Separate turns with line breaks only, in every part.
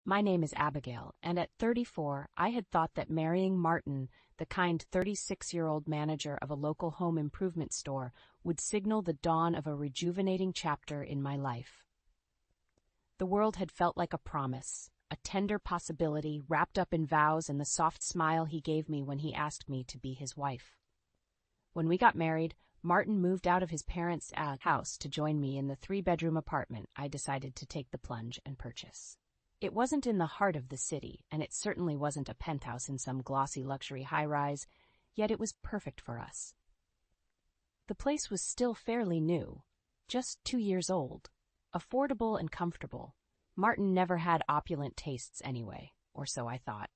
My name is Abigail, and at 34, I had thought that marrying Martin, the kind 36-year-old manager of a local home improvement store, would signal the dawn of a rejuvenating chapter in my life. The world had felt like a promise, a tender possibility wrapped up in vows and the soft smile he gave me when he asked me to be his wife. When we got married, Martin moved out of his parents' house to join me in the 3-bedroom apartment I decided to take the plunge and purchase. It wasn't in the heart of the city, and it certainly wasn't a penthouse in some glossy luxury high-rise, yet it was perfect for us. The place was still fairly new, just 2 years old, affordable and comfortable. Martin never had opulent tastes anyway, or so I thought.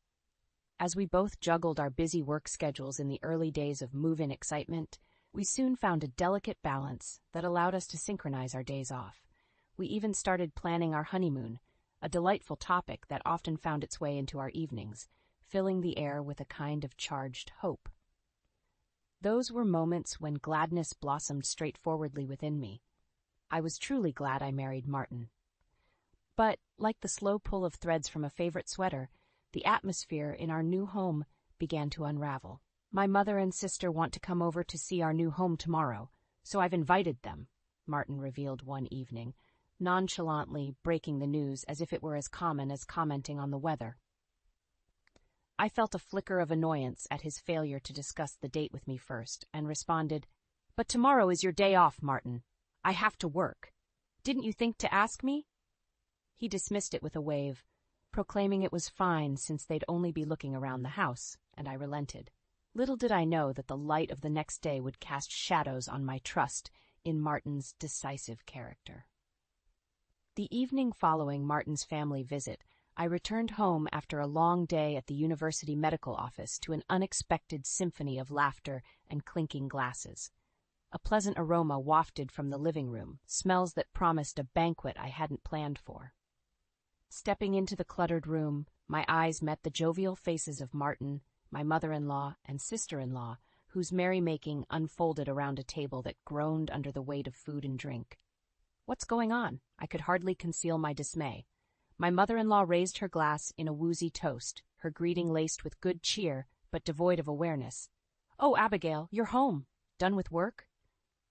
As we both juggled our busy work schedules in the early days of move-in excitement, we soon found a delicate balance that allowed us to synchronize our days off. We even started planning our honeymoon, a delightful topic that often found its way into our evenings, filling the air with a kind of charged hope. Those were moments when gladness blossomed straightforwardly within me. I was truly glad I married Martin. But, like the slow pull of threads from a favorite sweater, the atmosphere in our new home began to unravel. My mother and sister want to come over to see our new home tomorrow, so I've invited them, Martin revealed one evening, nonchalantly breaking the news as if it were as common as commenting on the weather. I felt a flicker of annoyance at his failure to discuss the date with me first, and responded, "But tomorrow is your day off, Martin. I have to work. Didn't you think to ask me?" He dismissed it with a wave, proclaiming it was fine since they'd only be looking around the house, and I relented. Little did I know that the light of the next day would cast shadows on my trust in Martin's decisive character. The evening following Martin's family visit, I returned home after a long day at the university medical office to an unexpected symphony of laughter and clinking glasses. A pleasant aroma wafted from the living room, smells that promised a banquet I hadn't planned for. Stepping into the cluttered room, my eyes met the jovial faces of Martin, my mother-in-law, and sister-in-law, whose merrymaking unfolded around a table that groaned under the weight of food and drink. "What's going on?" I could hardly conceal my dismay. My mother-in-law raised her glass in a woozy toast, her greeting laced with good cheer, but devoid of awareness. "Oh, Abigail, you're home. Done with work?"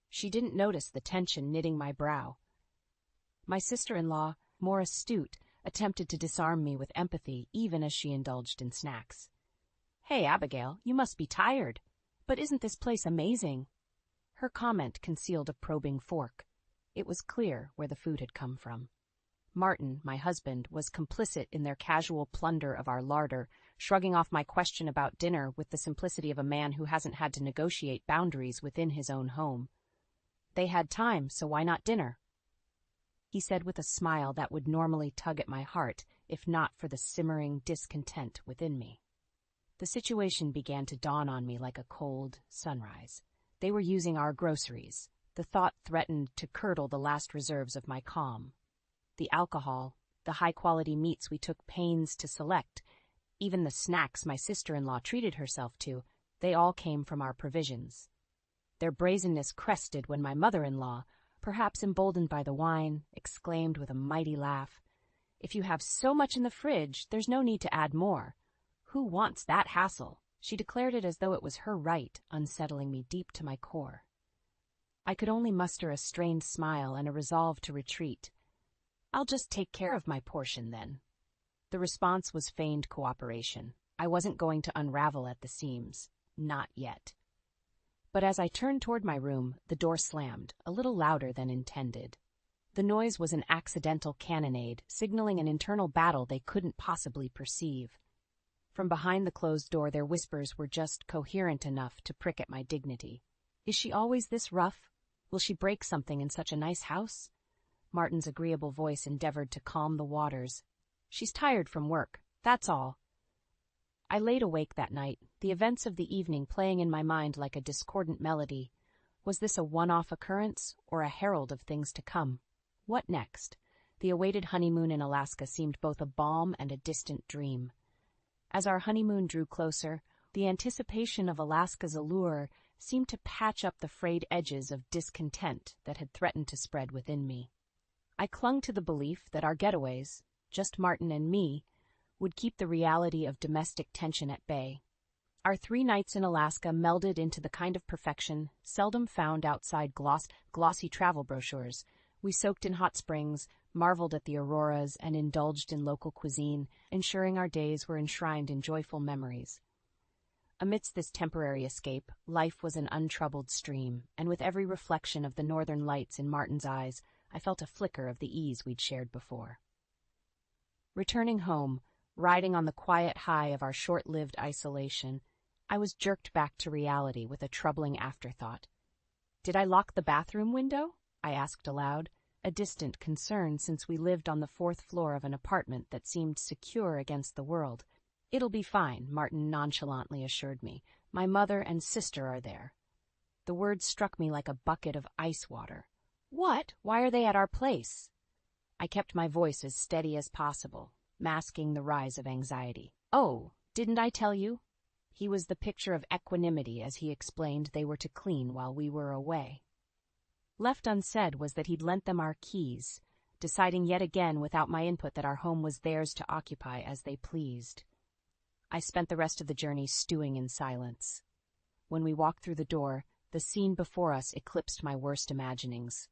She didn't notice the tension knitting my brow. My sister-in-law, more astute, attempted to disarm me with empathy even as she indulged in snacks. "Hey, Abigail, you must be tired. But isn't this place amazing?" Her comment concealed a probing fork. It was clear where the food had come from. Martin, my husband, was complicit in their casual plunder of our larder, shrugging off my question about dinner with the simplicity of a man who hasn't had to negotiate boundaries within his own home. "They had time, so why not dinner?" he said with a smile that would normally tug at my heart, if not for the simmering discontent within me. The situation began to dawn on me like a cold sunrise. They were using our groceries. The thought threatened to curdle the last reserves of my calm. The alcohol, the high-quality meats we took pains to select, even the snacks my sister-in-law treated herself to, they all came from our provisions. Their brazenness crested when my mother-in-law, perhaps emboldened by the wine, exclaimed with a mighty laugh, "If you have so much in the fridge, there's no need to add more. Who wants that hassle?" She declared it as though it was her right, unsettling me deep to my core. I could only muster a strained smile and a resolve to retreat. "I'll just take care of my portion, then." The response was feigned cooperation. I wasn't going to unravel at the seams. Not yet. But as I turned toward my room, the door slammed, a little louder than intended. The noise was an accidental cannonade, signaling an internal battle they couldn't possibly perceive. From behind the closed door, their whispers were just coherent enough to prick at my dignity. "Is she always this rough? Will she break something in such a nice house?" Martin's agreeable voice endeavored to calm the waters. "She's tired from work, that's all." I laid awake that night, the events of the evening playing in my mind like a discordant melody. Was this a one-off occurrence, or a herald of things to come? What next? The awaited honeymoon in Alaska seemed both a balm and a distant dream. As our honeymoon drew closer, the anticipation of Alaska's allure seemed to patch up the frayed edges of discontent that had threatened to spread within me. I clung to the belief that our getaways, just Martin and me, would keep the reality of domestic tension at bay. Our 3 nights in Alaska melded into the kind of perfection seldom found outside glossy travel brochures. We soaked in hot springs, marveled at the auroras, and indulged in local cuisine, ensuring our days were enshrined in joyful memories. Amidst this temporary escape, life was an untroubled stream, and with every reflection of the northern lights in Martin's eyes, I felt a flicker of the ease we'd shared before. Returning home, riding on the quiet high of our short-lived isolation, I was jerked back to reality with a troubling afterthought. Did I lock the bathroom window? I asked aloud, a distant concern since we lived on the 4th floor of an apartment that seemed secure against the world. It'll be fine, Martin nonchalantly assured me. My mother and sister are there. The words struck me like a bucket of ice water. What? Why are they at our place? I kept my voice as steady as possible, masking the rise of anxiety. Oh, didn't I tell you? He was the picture of equanimity as he explained they were to clean while we were away. Left unsaid was that he'd lent them our keys, deciding yet again without my input that our home was theirs to occupy as they pleased. I spent the rest of the journey stewing in silence. When we walked through the door, the scene before us eclipsed my worst imaginings.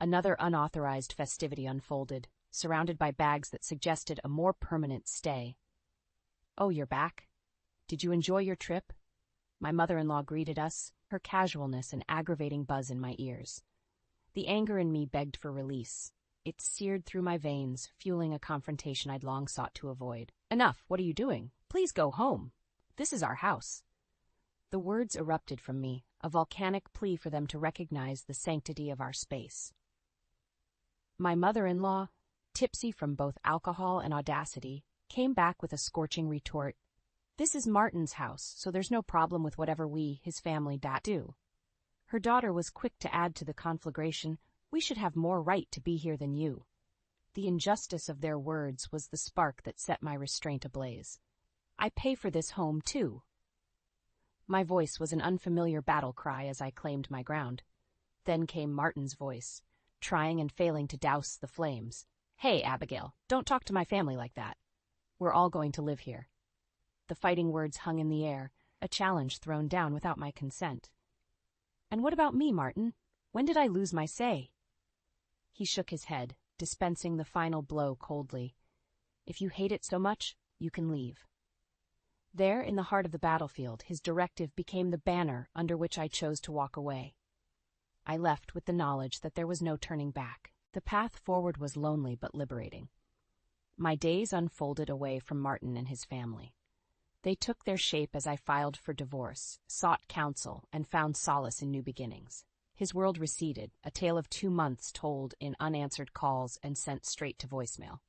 Another unauthorized festivity unfolded, surrounded by bags that suggested a more permanent stay. Oh, you're back? Did you enjoy your trip? My mother-in-law greeted us, her casualness an aggravating buzz in my ears. The anger in me begged for release. It seared through my veins, fueling a confrontation I'd long sought to avoid. Enough, what are you doing? Please go home. This is our house. The words erupted from me, a volcanic plea for them to recognize the sanctity of our space. My mother-in-law, tipsy from both alcohol and audacity, came back with a scorching retort. This is Martin's house, so there's no problem with whatever we, his family, do. Her daughter was quick to add to the conflagration, we should have more right to be here than you. The injustice of their words was the spark that set my restraint ablaze. I pay for this home, too. My voice was an unfamiliar battle cry as I claimed my ground. Then came Martin's voice, trying and failing to douse the flames. Hey, Abigail, don't talk to my family like that. We're all going to live here. The fighting words hung in the air, a challenge thrown down without my consent. And what about me, Martin? When did I lose my say? He shook his head, dispensing the final blow coldly. If you hate it so much, you can leave. There, in the heart of the battlefield, his directive became the banner under which I chose to walk away. I left with the knowledge that there was no turning back. The path forward was lonely but liberating. My days unfolded away from Martin and his family. They took their shape as I filed for divorce, sought counsel, and found solace in new beginnings. His world receded, a tale of 2 months told in unanswered calls and sent straight to voicemail.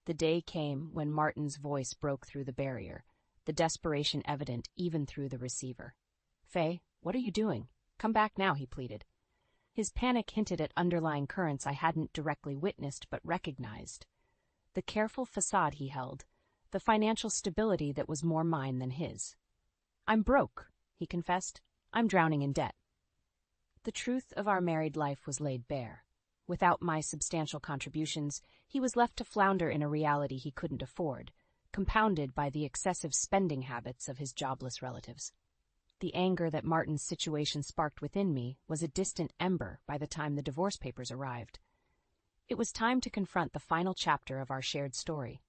The day came when Martin's voice broke through the barrier, the desperation evident even through the receiver. Faye, what are you doing? Come back now, he pleaded. His panic hinted at underlying currents I hadn't directly witnessed but recognized. The careful facade he held, the financial stability that was more mine than his. I'm broke, he confessed. I'm drowning in debt. The truth of our married life was laid bare. Without my substantial contributions, he was left to flounder in a reality he couldn't afford, compounded by the excessive spending habits of his jobless relatives. The anger that Martin's situation sparked within me was a distant ember by the time the divorce papers arrived. It was time to confront the final chapter of our shared story.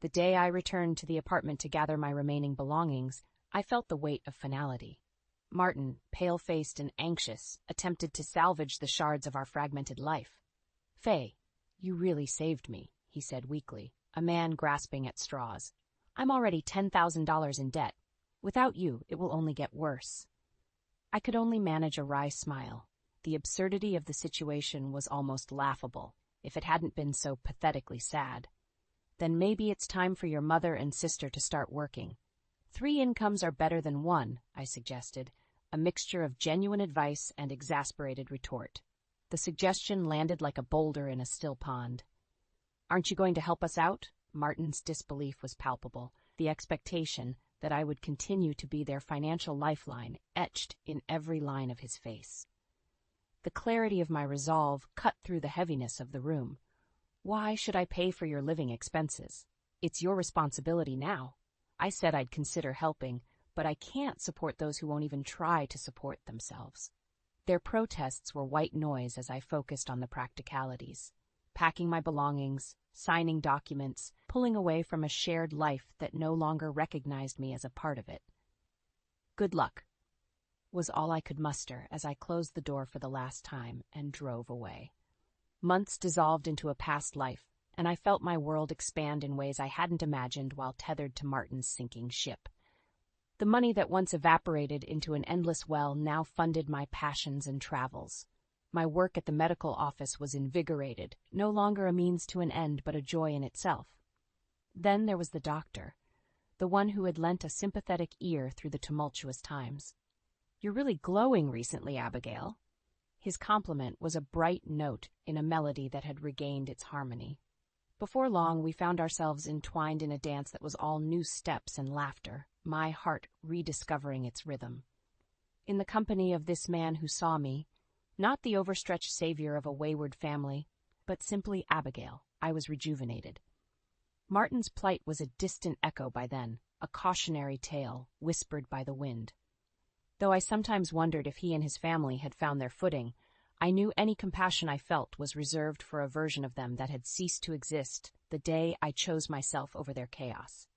The day I returned to the apartment to gather my remaining belongings, I felt the weight of finality. Martin, pale-faced and anxious, attempted to salvage the shards of our fragmented life. Faye, you really saved me, he said weakly, a man grasping at straws. I'm already $10,000 in debt. Without you, it will only get worse. I could only manage a wry smile. The absurdity of the situation was almost laughable, if it hadn't been so pathetically sad. Then maybe it's time for your mother and sister to start working. 3 incomes are better than 1, I suggested, a mixture of genuine advice and exasperated retort. The suggestion landed like a boulder in a still pond. Aren't you going to help us out? Martin's disbelief was palpable, the expectation that I would continue to be their financial lifeline etched in every line of his face. The clarity of my resolve cut through the heaviness of the room. Why should I pay for your living expenses? It's your responsibility now. I said I'd consider helping, but I can't support those who won't even try to support themselves. Their protests were white noise as I focused on the practicalities. Packing my belongings, signing documents, pulling away from a shared life that no longer recognized me as a part of it. Good luck, was all I could muster as I closed the door for the last time and drove away. Months dissolved into a past life, and I felt my world expand in ways I hadn't imagined while tethered to Martin's sinking ship. The money that once evaporated into an endless well now funded my passions and travels. My work at the medical office was invigorated, no longer a means to an end but a joy in itself. Then there was the doctor, the one who had lent a sympathetic ear through the tumultuous times. "You're really glowing recently, Abigail." His compliment was a bright note in a melody that had regained its harmony. Before long, we found ourselves entwined in a dance that was all new steps and laughter, my heart rediscovering its rhythm. In the company of this man who saw me, not the overstretched savior of a wayward family, but simply Abigail, I was rejuvenated. Martin's plight was a distant echo by then, a cautionary tale whispered by the wind. Though I sometimes wondered if he and his family had found their footing, I knew any compassion I felt was reserved for a version of them that had ceased to exist the day I chose myself over their chaos.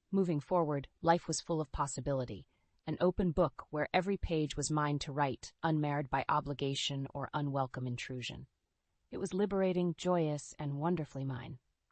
Moving forward, life was full of possibility, an open book where every page was mine to write, unmarred by obligation or unwelcome intrusion. It was liberating, joyous, and wonderfully mine.